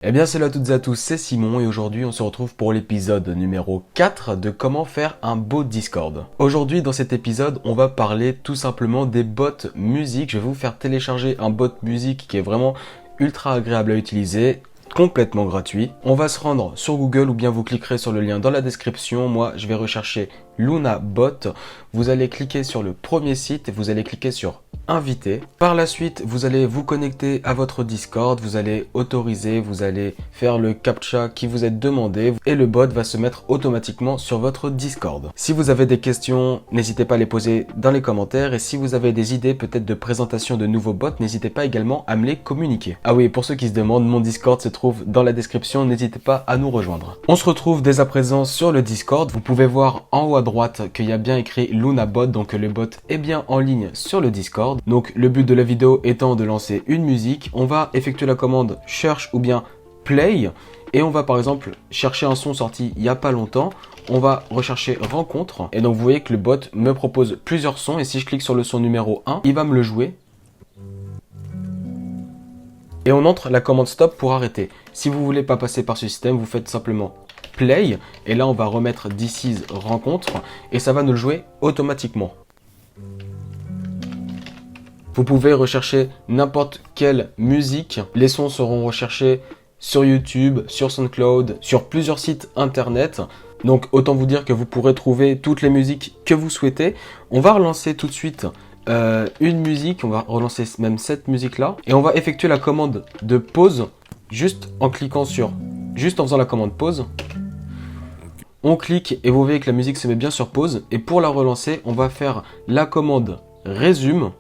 Eh bien salut à toutes et à tous, c'est Simon et aujourd'hui on se retrouve pour l'épisode numéro 4 de comment faire un bot Discord. Aujourd'hui dans cet épisode on va parler tout simplement des bots musique. Je vais vous faire télécharger un bot musique qui est vraiment ultra agréable à utiliser, complètement gratuit. On va se rendre sur Google ou bien vous cliquerez sur le lien dans la description. Moi je vais rechercher Luna Bot. Vous allez cliquer sur le premier site et vous allez cliquer sur invité. Par la suite, vous allez vous connecter à votre Discord, vous allez autoriser, vous allez faire le captcha qui vous est demandé et le bot va se mettre automatiquement sur votre Discord. Si vous avez des questions, n'hésitez pas à les poser dans les commentaires et si vous avez des idées peut-être de présentation de nouveaux bots, n'hésitez pas également à me les communiquer. Ah oui, pour ceux qui se demandent, mon Discord se trouve dans la description, n'hésitez pas à nous rejoindre. On se retrouve dès à présent sur le Discord. Vous pouvez voir en haut à droite qu'il y a bien écrit Luna Bot, donc le bot est bien en ligne sur le Discord. Donc le but de la vidéo étant de lancer une musique, on va effectuer la commande cherche ou bien play et on va par exemple chercher un son sorti il n'y a pas longtemps. On va rechercher rencontre et donc vous voyez que le bot me propose plusieurs sons et si je clique sur le son numéro 1, il va me le jouer. Et on entre la commande stop pour arrêter. Si vous voulez pas passer par ce système, vous faites simplement play et là on va remettre this is rencontre et ça va nous le jouer automatiquement. Vous pouvez rechercher n'importe quelle musique. Les sons seront recherchés sur YouTube, sur SoundCloud, sur plusieurs sites internet. Donc autant vous dire que vous pourrez trouver toutes les musiques que vous souhaitez. On va relancer tout de suite une musique. On va relancer même cette musique-là. Et on va effectuer la commande de pause juste en faisant la commande pause. On clique et vous voyez que la musique se met bien sur pause. Et pour la relancer, on va faire la commande résume.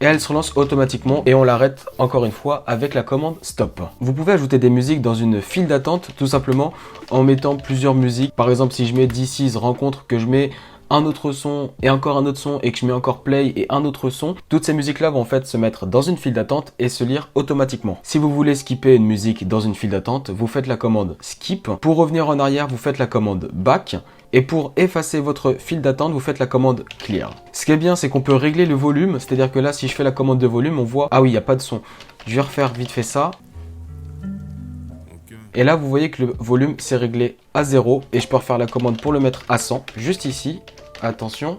Et elle se relance automatiquement et on l'arrête encore une fois avec la commande stop. Vous pouvez ajouter des musiques dans une file d'attente tout simplement en mettant plusieurs musiques. Par exemple si je mets This is rencontre, que je mets un autre son et encore un autre son et que je mets encore play et un autre son, toutes ces musiques là vont en fait se mettre dans une file d'attente et se lire automatiquement. Si vous voulez skipper une musique dans une file d'attente, vous faites la commande skip. Pour revenir en arrière, vous faites la commande back. Et pour effacer votre file d'attente, vous faites la commande clear. Ce qui est bien, c'est qu'on peut régler le volume. C'est-à-dire que là, si je fais la commande de volume, on voit, ah oui, il n'y a pas de son. Je vais refaire vite fait ça. Et là, vous voyez que le volume s'est réglé à 0. Et je peux refaire la commande pour le mettre à 100. Juste ici. Attention.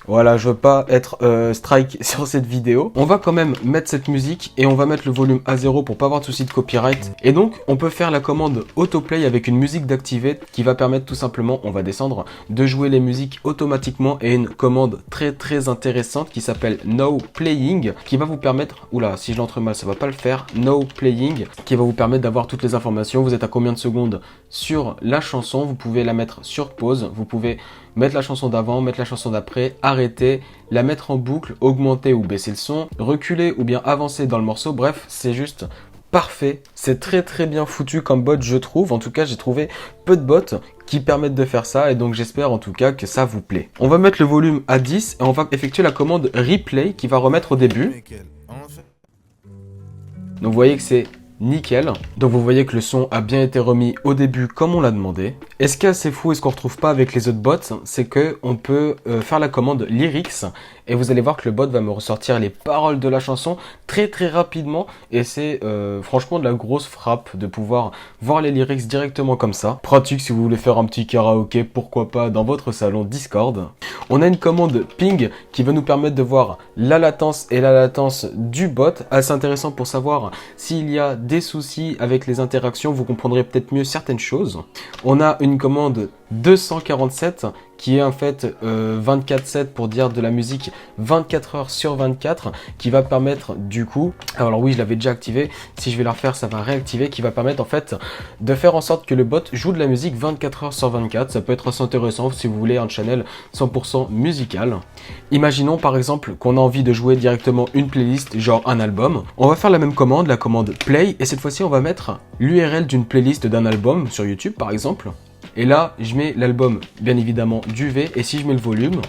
Voilà, je veux pas être strike sur cette vidéo. On va quand même mettre cette musique et on va mettre le volume à 0 pour pas avoir de soucis de copyright. Et donc, on peut faire la commande autoplay avec une musique d'activate qui va permettre tout simplement, on va descendre, de jouer les musiques automatiquement et une commande très intéressante qui s'appelle No Playing qui va vous permettre, oula, si je l'entre mal, ça va pas le faire, No Playing qui va vous permettre d'avoir toutes les informations. Vous êtes à combien de secondes sur la chanson, vous pouvez la mettre sur pause, vous pouvez mettre la chanson d'avant, mettre la chanson d'après, arrêter, la mettre en boucle, augmenter ou baisser le son, reculer ou bien avancer dans le morceau. Bref, c'est juste parfait. C'est très bien foutu comme bot, je trouve. En tout cas, j'ai trouvé peu de bots qui permettent de faire ça et donc j'espère en tout cas que ça vous plaît. On va mettre le volume à 10 et on va effectuer la commande replay qui va remettre au début. Donc vous voyez que c'est nickel. Donc vous voyez que le son a bien été remis au début comme on l'a demandé. Et ce qui est assez fou et ce qu'on retrouve pas avec les autres bots, c'est que on peut faire la commande lyrics et vous allez voir que le bot va me ressortir les paroles de la chanson très rapidement et c'est franchement de la grosse frappe de pouvoir voir les lyrics directement comme ça. Pratique si vous voulez faire un petit karaoké, pourquoi pas dans votre salon Discord. On a une commande ping qui va nous permettre de voir la latence et la latence du bot. Assez intéressant pour savoir s'il y a des soucis avec les interactions, vous comprendrez peut-être mieux certaines choses. On a une commande 247 qui est en fait 24/7 pour dire de la musique 24 heures sur 24 qui va permettre du coup, alors oui je l'avais déjà activé, si je vais la refaire ça va réactiver, qui va permettre en fait de faire en sorte que le bot joue de la musique 24 heures sur 24. Ça peut être assez intéressant si vous voulez un channel 100% musical. Imaginons par exemple qu'on a envie de jouer directement une playlist, genre un album. On va faire la même commande, la commande play, et cette fois-ci on va mettre l'URL d'une playlist d'un album sur YouTube par exemple. Et là, je mets l'album, bien évidemment, du V. Et si je mets le volume,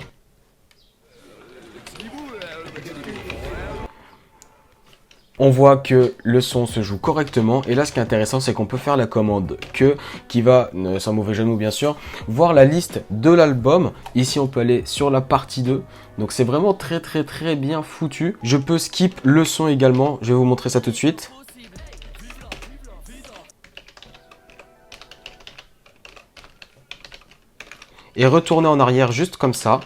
On voit que le son se joue correctement et là ce qui est intéressant c'est qu'on peut faire la commande que qui va, sans mauvais jeu de mots bien sûr, voir la liste de l'album. Ici on peut aller sur la partie 2, donc c'est vraiment très bien foutu. Je peux skip le son également, je vais vous montrer ça tout de suite. Et retourner en arrière juste comme ça.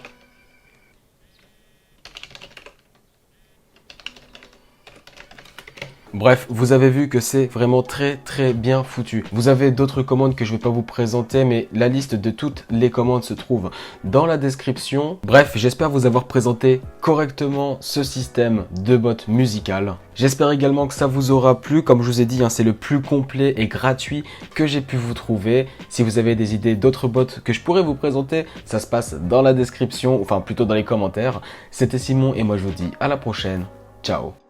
Bref, vous avez vu que c'est vraiment très bien foutu. Vous avez d'autres commandes que je ne vais pas vous présenter, mais la liste de toutes les commandes se trouve dans la description. Bref, j'espère vous avoir présenté correctement ce système de bot musical. J'espère également que ça vous aura plu. Comme je vous ai dit, hein, c'est le plus complet et gratuit que j'ai pu vous trouver. Si vous avez des idées d'autres bots que je pourrais vous présenter, ça se passe dans la description, enfin plutôt dans les commentaires. C'était Simon et moi je vous dis à la prochaine. Ciao.